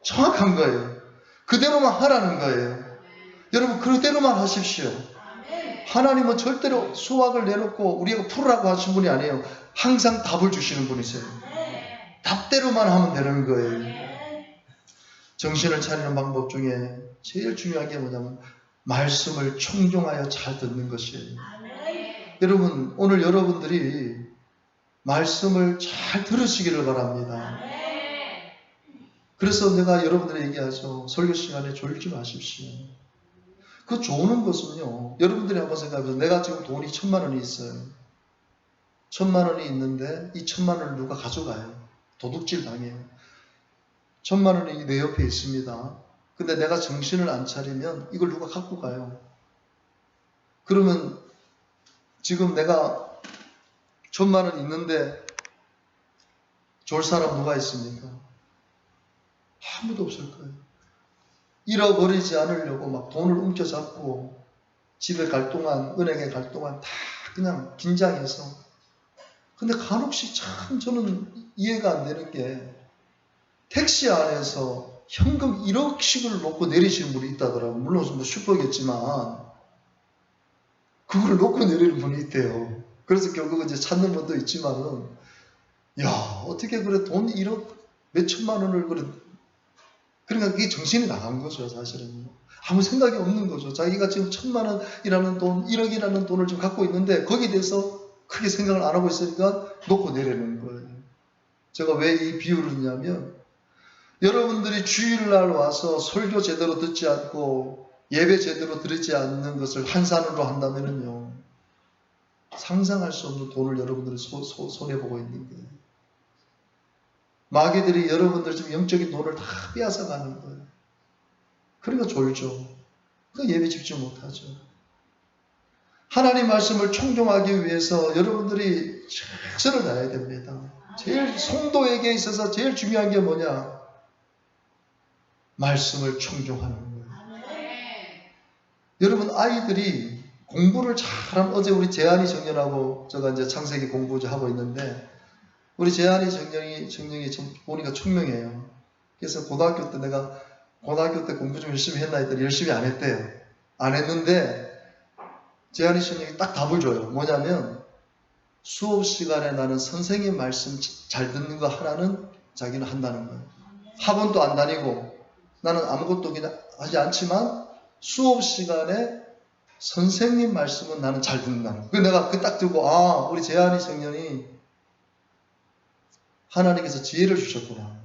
정확한 거예요. 그대로만 하라는 거예요. 여러분, 그대로만 하십시오. 하나님은 절대로 수학을 내놓고 우리가 풀으라고 하신 분이 아니에요. 항상 답을 주시는 분이세요. 답대로만 하면 되는 거예요. 정신을 차리는 방법 중에 제일 중요한 게 뭐냐면 말씀을 청종하여 잘 듣는 것이에요. 여러분, 오늘 여러분들이 말씀을 잘 들으시기를 바랍니다. 그래서 내가 여러분들에게 얘기하죠. 설교 시간에 졸지 마십시오. 그 좋은 것은요, 여러분들이 한번 생각해보세요. 내가 지금 돈이 1,000만 원이 있어요. 1,000만 원이 있는데 이 1,000만 원을 누가 가져가요. 도둑질 당해요. 1,000만 원이 내 옆에 있습니다. 근데 내가 정신을 안 차리면 이걸 누가 갖고 가요. 그러면 지금 내가 1,000만 원 있는데 졸 사람 누가 있습니까? 아무도 없을 거예요. 잃어버리지 않으려고 막 돈을 움켜잡고 집에 갈 동안, 은행에 갈 동안 다 그냥 긴장해서. 근데 간혹씩 참 저는 이해가 안 되는 게 택시 안에서 현금 1억씩을 놓고 내리시는 분이 있다더라고요. 물론 뭐 슈퍼겠지만 그걸 놓고 내리는 분이 있대요. 그래서 결국은 이제 찾는 분도 있지만은, 야, 어떻게 그래 돈 1억 몇천만 원을 그래. 그러니까 그게 정신이 나간 거죠, 사실은. 아무 생각이 없는 거죠. 자기가 지금 1,000만 원이라는 돈, 1억이라는 돈을 지금 갖고 있는데 거기에 대해서 크게 생각을 안 하고 있으니까 놓고 내리는 거예요. 제가 왜 이 비유를 했냐면, 여러분들이 주일날 와서 설교 제대로 듣지 않고 예배 제대로 드리지 않는 것을 한산으로 한다면은요, 상상할 수 없는 돈을 여러분들이 손해보고 있는 거예요. 마귀들이 여러분들 지금 영적인 돈을 다 빼앗아 가는 거예요. 그러니까 졸죠. 그 예배 집중 못하죠. 하나님 말씀을 청종하기 위해서 여러분들이 최선을 다해야 됩니다. 제일 성도에게 있어서 제일 중요한 게 뭐냐? 말씀을 청종하는 거예요. 여러분 아이들이 공부를 잘하면, 어제 우리 재한이 정년하고 제가 이제 창세기 공부 하고 있는데, 우리 재한이 정년이 보니까 총명해요. 그래서 고등학교 때 내가 고등학교 때 공부 좀 열심히 했나 했더니 열심히 안 했대요. 안 했는데 재한이 정년이 딱 답을 줘요. 뭐냐면 수업 시간에 나는 선생님 말씀 잘 듣는 거 하나는 자기는 한다는 거예요. 학원도 안 다니고 나는 아무것도 그냥 하지 않지만 수업 시간에 선생님 말씀은 나는 잘 듣는다는 거예요. 그래서 내가 그 딱 듣고, 아, 우리 재한이 청년이 하나님께서 지혜를 주셨구나.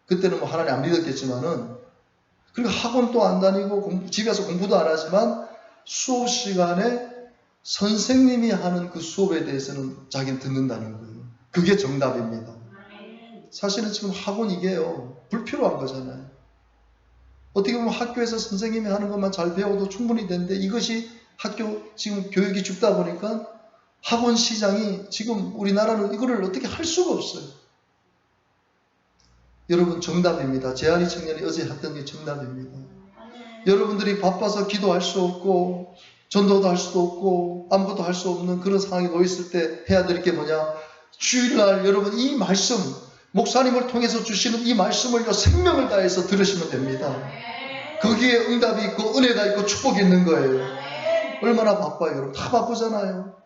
그때는 뭐 하나님 안 믿었겠지만은, 그리고 학원도 안 다니고 집에서 공부도 안 하지만 수업 시간에 선생님이 하는 그 수업에 대해서는 자기는 듣는다는 거예요. 그게 정답입니다. 사실은 지금 학원 이게요, 불필요한 거잖아요. 어떻게 보면 학교에서 선생님이 하는 것만 잘 배워도 충분히 되는데, 이것이 학교 지금 교육이 죽다 보니까 학원 시장이 지금 우리나라는 이거를 어떻게 할 수가 없어요. 여러분 정답입니다. 재한이 청년이 어제 했던 게 정답입니다. 여러분들이 바빠서 기도할 수 없고 전도도 할 수도 없고 아무것도 할 수 없는 그런 상황에 놓였을 때 해야 될 게 뭐냐? 주일날 여러분 이 말씀, 목사님을 통해서 주시는 이 말씀을요, 생명을 다해서 들으시면 됩니다. 거기에 응답이 있고 은혜가 있고 축복이 있는 거예요. 얼마나 바빠요, 여러분. 다 바쁘잖아요.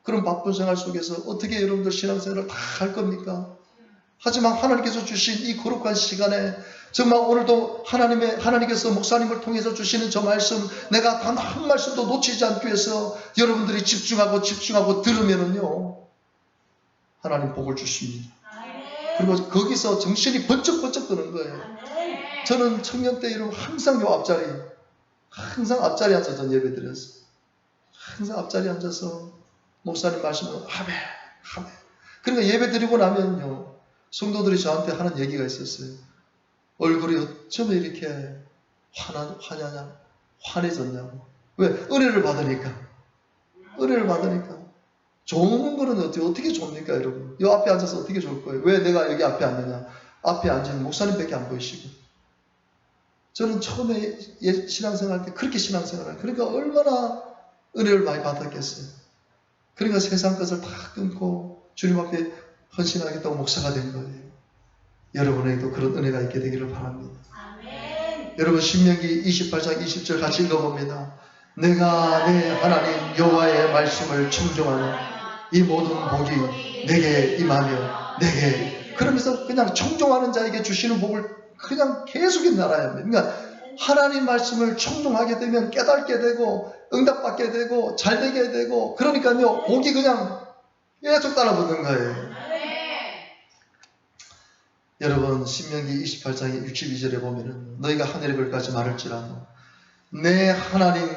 그런 바쁜 생활 속에서 어떻게 여러분들 신앙생활을 다 할 겁니까? 하지만 하나님께서 주신 이 거룩한 시간에 정말 오늘도 하나님께서 목사님을 통해서 주시는 저 말씀, 내가 단 한 말씀도 놓치지 않기 위해서 여러분들이 집중하고 들으면은요, 하나님 복을 주십니다. 그리고 거기서 정신이 번쩍번쩍 드는 거예요. 저는 청년 때 이러면 항상 항상 앞자리 앉아서 예배 드렸어요. 항상 앞자리 앉아서 목사님 말씀을 아멘. 그러니까 예배 드리고 나면요, 성도들이 저한테 하는 얘기가 있었어요. 얼굴이 어쩌면 이렇게 환해졌냐고. 왜? 은혜를 받으니까. 좋은 거는 어떻게 좋습니까, 여러분? 이 앞에 앉아서 어떻게 좋을 거예요? 왜 내가 여기 앞에 앉느냐? 앞에 앉은 목사님밖에 안 보이시고. 저는 처음에 신앙생활 때 그렇게 신앙생활을 그러니까 얼마나 은혜를 많이 받았겠어요. 그러니까 세상 것을 다 끊고 주님 앞에 헌신하겠다고 목사가 된 거예요. 여러분에게도 그런 은혜가 있게 되기를 바랍니다. 아멘. 여러분 신명기 28장 20절 같이 읽어봅니다. 내가 내 하나님 여호와의 말씀을 청종하는 이 모든 복이 내게 임하며 내게, 그러면서 그냥 청종하는 자에게 주시는 복을 그냥 계속 날아야 합니다. 그러니까 하나님 말씀을 청종하게 되면 깨닫게 되고 응답받게 되고 잘되게 되고, 그러니까요 복이 그냥 계속 따라붙는 거예요. 여러분 신명기 28장 62절에 보면은 너희가 하늘의 별까지 말할지라도 내 하나님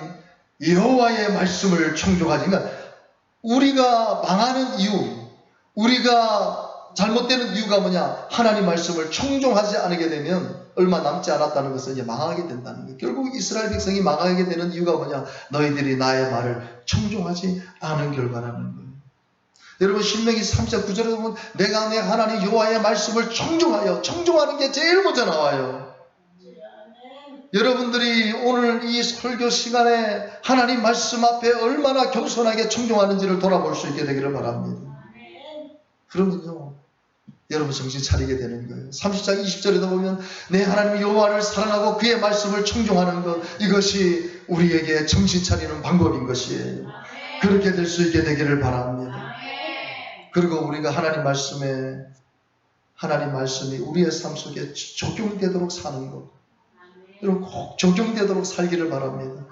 여호와의 말씀을 청종하지. 그러니까 우리가 망하는 이유, 우리가 잘못되는 이유가 뭐냐? 하나님 말씀을 청종하지 않게 되면 얼마 남지 않았다는 것은 이제 망하게 된다는 거예요. 결국 이스라엘 백성이 망하게 되는 이유가 뭐냐? 너희들이 나의 말을 청종하지 않은 결과라는 거예요. 여러분 신명기 3장 9절에 보면 내가 내 하나님 여호와의 말씀을 청종하는 게 제일 먼저 나와요. 여러분들이 오늘 이 설교 시간에 하나님 말씀 앞에 얼마나 겸손하게 청종하는지를 돌아볼 수 있게 되기를 바랍니다. 그러면요 여러분 정신 차리게 되는 거예요. 30장 20절에도 보면 내 하나님 여호와를 사랑하고 그의 말씀을 청종하는 것, 이것이 우리에게 정신 차리는 방법인 것이에요. 그렇게 될 수 있게 되기를 바랍니다. 그리고 우리가 하나님 말씀이 우리의 삶 속에 적용되도록 사는 것, 여러분 꼭 적용되도록 살기를 바랍니다.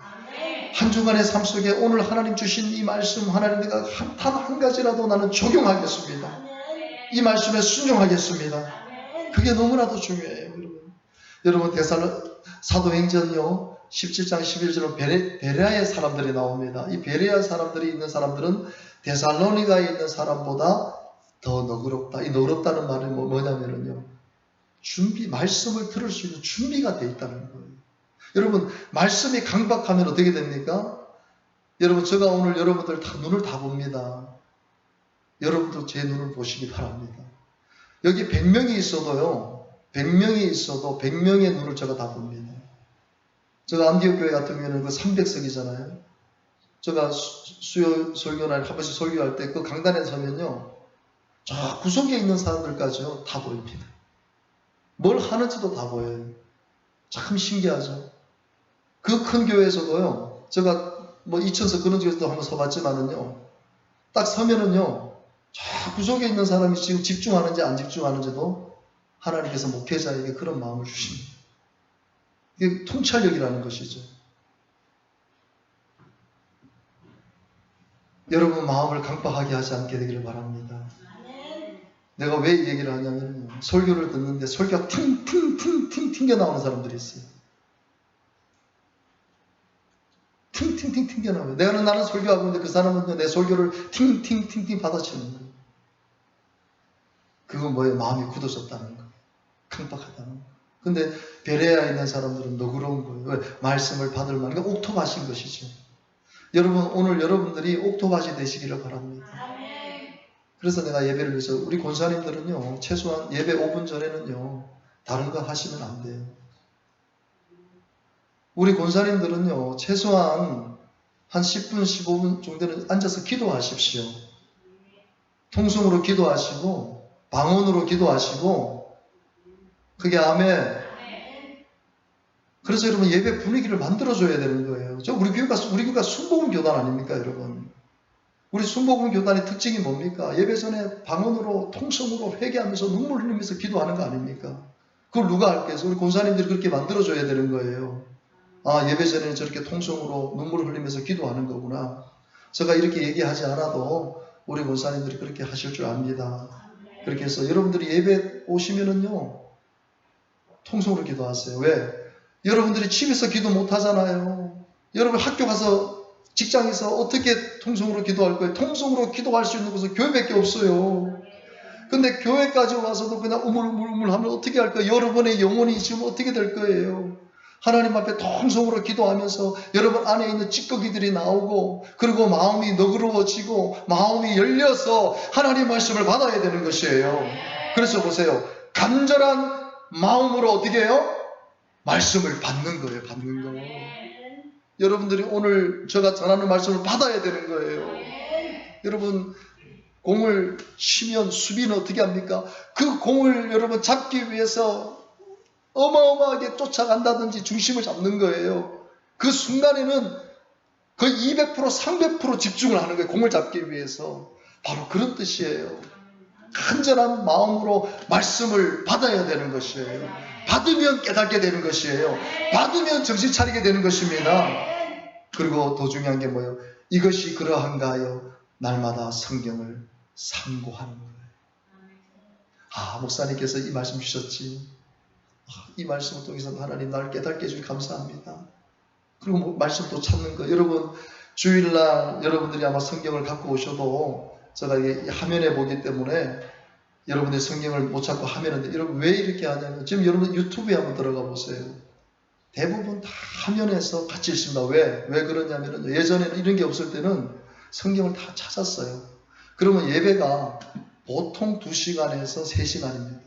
한 주간의 삶 속에 오늘 하나님 주신 이 말씀, 하나님 내가 단 한 가지라도 나는 적용하겠습니다. 이 말씀에 순종하겠습니다. 그게 너무나도 중요해요. 여러분 사도행전요 17장 11절은 베레아의 사람들이 나옵니다. 이 베레아 사람들이 있는 사람들은 데살로니가에 있는 사람보다 더 너그럽다. 이 너그럽다는 말은 뭐냐면요, 말씀을 들을 수 있는 준비가 돼 있다는 거예요. 여러분, 말씀이 강박하면 어떻게 됩니까? 여러분, 제가 오늘 여러분들 다 눈을 다 봅니다. 여러분도 제 눈을 보시기 바랍니다. 여기 100명이 있어도요, 100명의 눈을 제가 다 봅니다. 제가 안디옥 교회 같은 경우에는 그 300석이잖아요. 제가 수요 설교날 한 번씩 설교할 때 그 강단에 서면요, 저 구석에 있는 사람들까지요 다 보입니다. 뭘 하는지도 다 보여요. 참 신기하죠. 그 큰 교회에서도요, 제가 뭐 2000석 그런 쪽에서도 한번 서봤지만은요, 딱 서면은요, 저 구석에 있는 사람이 지금 집중하는지 안 집중하는지도 하나님께서 목회자에게 그런 마음을 주십니다. 이게 통찰력이라는 것이죠. 여러분 마음을 강박하게 하지 않게 되기를 바랍니다. 내가 왜 이 얘기를 하냐면, 설교를 듣는데 설교가 팅팅팅팅 튕겨 나오는 사람들이 있어요. 팅팅팅 튕겨 나와요. 나는 설교하고 있는데 그 사람은 내 설교를 팅팅팅팅 받아치는 거예요. 그건 뭐예요? 마음이 굳어졌다는 거예요. 강박하다는 거예요. 근데 베레아에 있는 사람들은 너그러운 거예요. 왜? 말씀을 받을 만한, 그러니까 옥토밭인 것이죠. 여러분, 오늘 여러분들이 옥토밭이 되시기를 바랍니다. 그래서 내가 예배를 위해서, 우리 권사님들은요, 최소한 예배 5분 전에는요, 다른 거 하시면 안 돼요. 우리 권사님들은요, 최소한 한 10분, 15분 정도는 앉아서 기도하십시오. 통성으로 기도하시고, 방언으로 기도하시고, 그게 아멘. 그래서 여러분, 예배 분위기를 만들어줘야 되는 거예요. 우리 교회가 순복음 교단 아닙니까, 여러분? 우리 순복음 교단의 특징이 뭡니까? 예배 전에 방언으로, 통성으로 회개하면서 눈물 흘리면서 기도하는 거 아닙니까? 그걸 누가 할겠어? 우리 권사님들이 그렇게 만들어줘야 되는 거예요. 아, 예배 전에는 저렇게 통성으로 눈물을 흘리면서 기도하는 거구나. 제가 이렇게 얘기하지 않아도 우리 권사님들이 그렇게 하실 줄 압니다. 그렇게 해서 여러분들이 예배 오시면은요, 통성으로 기도하세요. 왜? 여러분들이 집에서 기도 못 하잖아요. 여러분 학교 가서, 직장에서 어떻게 통성으로 기도할 거예요? 통성으로 기도할 수 있는 곳은 교회밖에 없어요. 근데 교회까지 와서도 그냥 우물우물 하면 어떻게 할 거예요? 여러분의 영혼이 지금 어떻게 될 거예요? 하나님 앞에 통성으로 기도하면서 여러분 안에 있는 찌꺼기들이 나오고, 그리고 마음이 너그러워지고 마음이 열려서 하나님 말씀을 받아야 되는 것이에요. 그래서 보세요. 간절한 마음으로 어떻게 해요? 말씀을 받는 거예요. 받는 거. 여러분들이 오늘 제가 전하는 말씀을 받아야 되는 거예요. 여러분, 공을 치면 수비는 어떻게 합니까? 그 공을 여러분 잡기 위해서 어마어마하게 쫓아간다든지 중심을 잡는 거예요. 그 순간에는 거의 200%, 300% 집중을 하는 거예요. 공을 잡기 위해서. 바로 그런 뜻이에요. 간절한 마음으로 말씀을 받아야 되는 것이에요. 받으면 깨닫게 되는 것이에요. 받으면 정신 차리게 되는 것입니다. 그리고 더 중요한 게 뭐예요? 이것이 그러한가 하여 날마다 성경을 상고하는 거예요. 아, 목사님께서 이 말씀 주셨지. 이 말씀을 통해서 하나님 나를 깨닫게 해주니 감사합니다. 그리고 말씀 또 찾는 거. 여러분, 주일날 여러분들이 아마 성경을 갖고 오셔도 제가 이게 화면에 보기 때문에 여러분들이 성경을 못 찾고 하면은, 여러분 왜 이렇게 하냐면, 지금 여러분 유튜브에 한번 들어가 보세요. 대부분 다 화면에서 같이 있습니다. 왜 그러냐면은, 예전에는 이런 게 없을 때는 성경을 다 찾았어요. 그러면 예배가 보통 2시간에서 3시간입니다.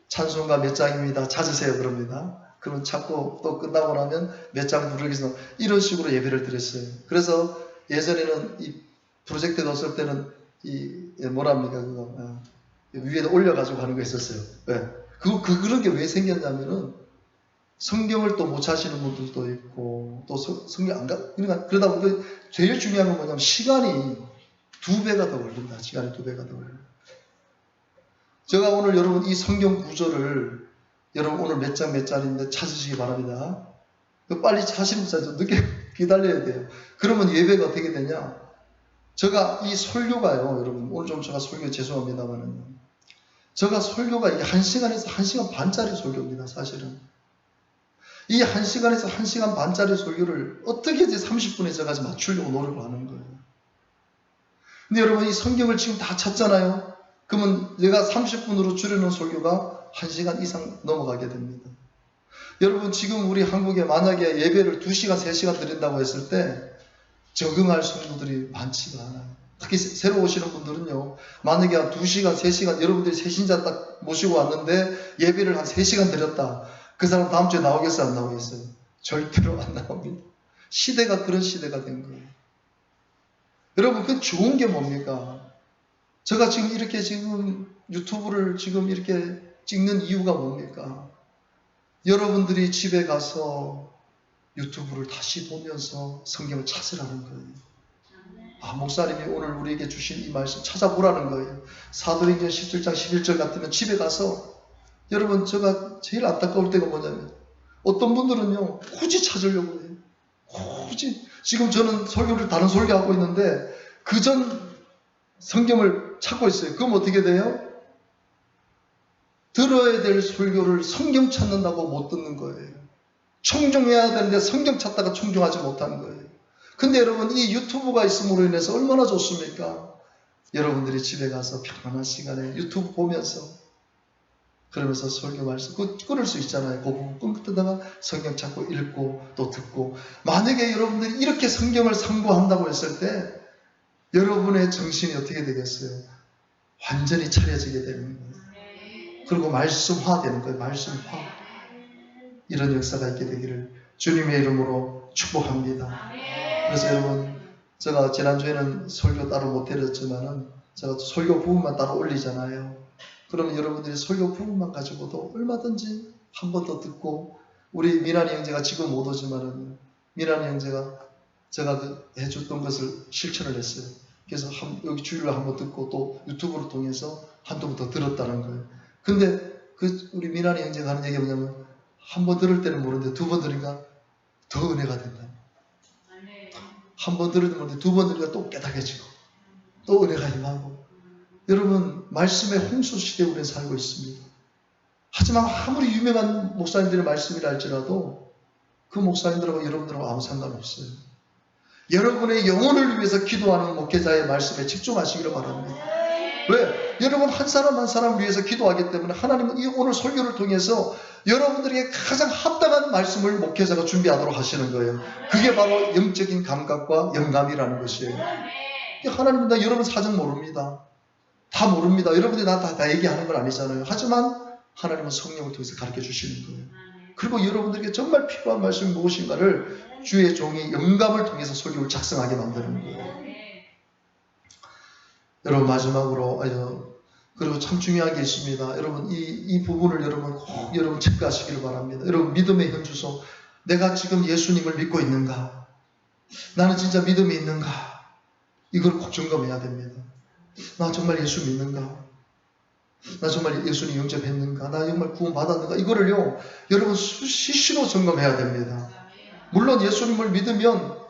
찬송가 몇 장입니다. 찾으세요. 그럽니다. 그러면 찾고 또 끝나고 나면 몇 장 부르기 위해서 이런 식으로 예배를 드렸어요. 그래서 예전에는 이 프로젝트가 없을 때는 뭐랍니까, 그거. 위에다 올려가지고 하는 거 있었어요. 왜? 그런 게 왜 생겼냐면은, 성경을 또 못 찾으시는 분들도 있고, 또 성경 안 그러다 보니까 제일 중요한 건 뭐냐면, 시간이 2배가 더 걸린다. 시간이 2배가 더 걸린다. 제가 오늘 여러분 이 성경 구절을, 여러분 오늘 몇 장인데 찾으시기 바랍니다. 빨리 찾으시는 분들 늦게 기다려야 돼요. 그러면 예배가 어떻게 되냐? 제가 이 설교가요, 여러분, 오늘 좀 제가 설교 죄송합니다만은, 제가 설교가 이게 1시간에서 1시간 반짜리 설교입니다, 사실은. 이 1시간에서 1시간 반짜리 설교를 어떻게 이제 30분에 제가 맞추려고 노력을 하는 거예요. 근데 여러분, 이 성경을 지금 다 찾잖아요? 그러면 내가 30분으로 줄여놓은 설교가 1시간 이상 넘어가게 됩니다. 여러분, 지금 우리 한국에 만약에 예배를 2시간, 3시간 드린다고 했을 때 적응할 성도들이 많지가 않아요. 특히 새로 오시는 분들은요, 만약에 한 2시간, 3시간, 여러분들이 새신자 딱 모시고 왔는데 예배를 한 3시간 드렸다. 그 사람 다음 주에 나오겠어요, 안 나오겠어요? 절대로 안 나옵니다. 시대가 그런 시대가 된 거예요. 여러분, 그 좋은 게 뭡니까? 제가 지금 이렇게 지금 유튜브를 지금 이렇게 찍는 이유가 뭡니까? 여러분들이 집에 가서 유튜브를 다시 보면서 성경을 찾으라는 거예요. 아, 목사님이 오늘 우리에게 주신 이 말씀 찾아보라는 거예요. 사도행전 17장 11절 같으면 집에 가서, 여러분, 제가 제일 안타까울 때가 뭐냐면 어떤 분들은요 굳이 찾으려고 해요. 굳이. 지금 저는 설교를 다른 설교하고 있는데 그 전 성경을 찾고 있어요. 그럼 어떻게 돼요? 들어야 될 설교를 성경 찾는다고 못 듣는 거예요. 청중해야 되는데 성경 찾다가 청중하지 못하는 거예요. 근데 여러분, 이 유튜브가 있음으로 인해서 얼마나 좋습니까? 여러분들이 집에 가서 편안한 시간에 유튜브 보면서, 그러면서 설교 말씀 끊을 수 있잖아요. 그 부분 끊다가 성경 찾고 읽고 또 듣고. 만약에 여러분들이 이렇게 성경을 상고한다고 했을 때 여러분의 정신이 어떻게 되겠어요? 완전히 차려지게 되는 거예요. 그리고 말씀화 되는 거예요. 말씀화. 이런 역사가 있게 되기를 주님의 이름으로 축복합니다. 그래서 여러분, 제가 지난주에는 설교 따로 못 드렸지만은 제가 설교 부분만 따로 올리잖아요. 그러면 여러분들이 설교 부분만 가지고도 얼마든지 한 번 더 듣고, 우리 미나리 형제가 지금 못 오지만은 미나리 형제가 제가 해줬던 것을 실천을 했어요. 그래서 여기 주일로 한 번 듣고 또 유튜브를 통해서 한두 번 더 들었다는 거예요. 근데 우리 미나리 형제가 하는 얘기가 뭐냐면, 한 번 들을 때는 모르는데 두 번 들으니까 더 은혜가 된다. 한 번 들으면 두 번 들으니까 또 깨닫게지고 또 은혜가 임하고. 여러분, 말씀의 홍수 시대에 우리는 살고 있습니다. 하지만 아무리 유명한 목사님들의 말씀이라 할지라도 그 목사님들하고 여러분들하고 아무 상관없어요. 여러분의 영혼을 위해서 기도하는 목회자의 말씀에 집중하시기를 바랍니다. 왜? 여러분 한 사람 한 사람을 위해서 기도하기 때문에 하나님은 이 오늘 설교를 통해서 여러분들에게 가장 합당한 말씀을 목회자가 준비하도록 하시는 거예요. 그게 바로 영적인 감각과 영감이라는 것이에요. 하나님은 다 여러분 사정 모릅니다. 다 모릅니다. 여러분들이 다 얘기하는 건 아니잖아요. 하지만 하나님은 성령을 통해서 가르쳐 주시는 거예요. 그리고 여러분들에게 정말 필요한 말씀이 무엇인가를 주의 종이 영감을 통해서 설교를 작성하게 만드는 거예요. 여러분, 마지막으로 그리고 참 중요한 게 있습니다. 여러분, 이 부분을 여러분 체크하시기를 바랍니다. 여러분, 믿음의 현주소. 내가 지금 예수님을 믿고 있는가? 나는 진짜 믿음이 있는가? 이걸 꼭 점검해야 됩니다. 나 정말 예수 믿는가? 나 정말 예수님 영접했는가? 나 정말 구원 받았는가? 이거를요, 여러분 수시로 점검해야 됩니다. 물론 예수님을 믿으면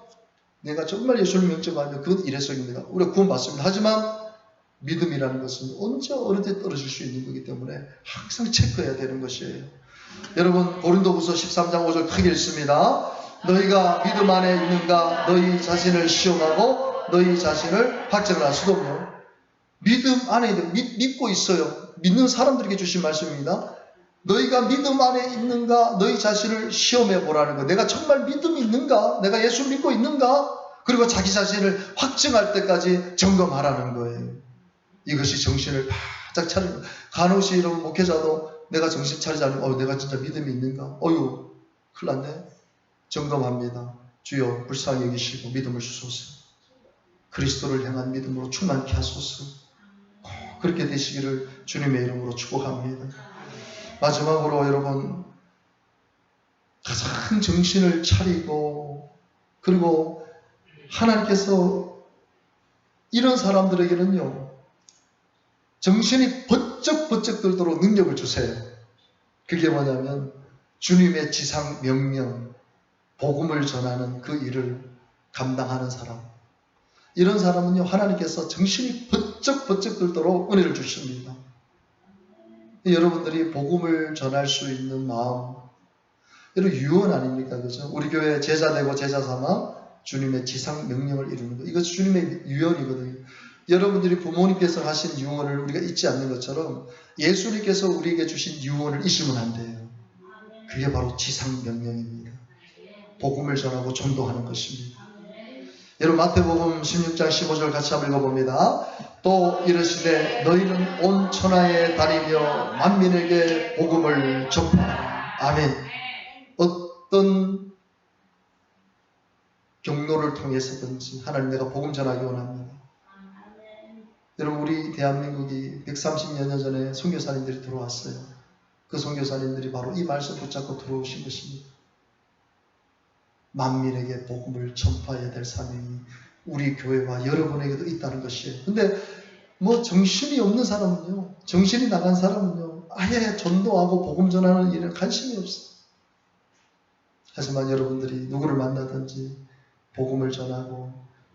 내가 정말 예수님 영접하면 그건 일회성입니다. 우리가 구원 받습니다. 하지만 믿음이라는 것은 언제 어느 때 떨어질 수 있는 거기 때문에 항상 체크해야 되는 것이에요. 여러분, 고린도후서 13장 5절 크게 읽습니다. 너희가 믿음 안에 있는가? 너희 자신을 시험하고 너희 자신을 확증을 할 수도 없네요. 믿음 안에 믿고 있어요. 믿는 사람들에게 주신 말씀입니다. 너희가 믿음 안에 있는가? 너희 자신을 시험해 보라는 거. 내가 정말 믿음이 있는가? 내가 예수 믿고 있는가? 그리고 자기 자신을 확증할 때까지 점검하라는 거예요. 이것이 정신을 바짝 차리는 거예요. 간혹시 이런 목회자도 내가 정신 차리지 않으면 내가 진짜 믿음이 있는가? 어휴, 큰일 났네. 점검합니다. 주여 불쌍히 여기시고 믿음을 주소서. 그리스도를 향한 믿음으로 충만케 하소서. 그렇게 되시기를 주님의 이름으로 축복합니다. 마지막으로 여러분, 가장 정신을 차리고, 그리고 하나님께서 이런 사람들에게는요, 정신이 번쩍번쩍 들도록 능력을 주세요. 그게 뭐냐면 주님의 지상 명령, 복음을 전하는 그 일을 감당하는 사람. 이런 사람은요, 하나님께서 정신이 번쩍번쩍 들도록 은혜를 주십니다. 여러분들이 복음을 전할 수 있는 마음, 여러분 유언 아닙니까? 그죠? 우리 교회 제자 되고 제자 삼아 주님의 지상 명령을 이루는 것. 이것이 주님의 유언이거든요. 여러분들이 부모님께서 하신 유언을 우리가 잊지 않는 것처럼 예수님께서 우리에게 주신 유언을 잊으면 안 돼요. 그게 바로 지상 명령입니다. 복음을 전하고 전도하는 것입니다. 여러분 마태복음 16장 15절 같이 한번 읽어봅니다. 또 이르시되 너희는 온 천하에 다니며 만민에게 복음을 전파하라. 아멘. 어떤 경로를 통해서든지 하나님 내가 복음 전하기 원합니다. 여러분 우리 대한민국이 130여 년 전에 선교사님들이 들어왔어요. 그 선교사님들이 바로 이 말씀 붙잡고 들어오신 것입니다. 만민에게 복음을 전파해야 될 사명이 우리 교회와 여러분에게도 있다는 것이에요. 근데 뭐 정신이 없는 사람은요, 정신이 나간 사람은요, 아예 전도하고 복음 전하는 일에 관심이 없어요. 하지만 여러분들이 누구를 만나든지 복음을 전하고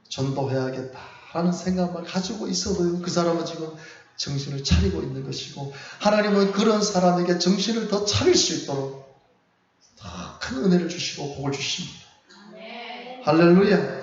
전도해야겠다라는 생각만 가지고 있어도요, 그 사람은 지금 정신을 차리고 있는 것이고, 하나님은 그런 사람에게 정신을 더 차릴 수 있도록 더 큰 은혜를 주시고 복을 주십니다. 할렐루야.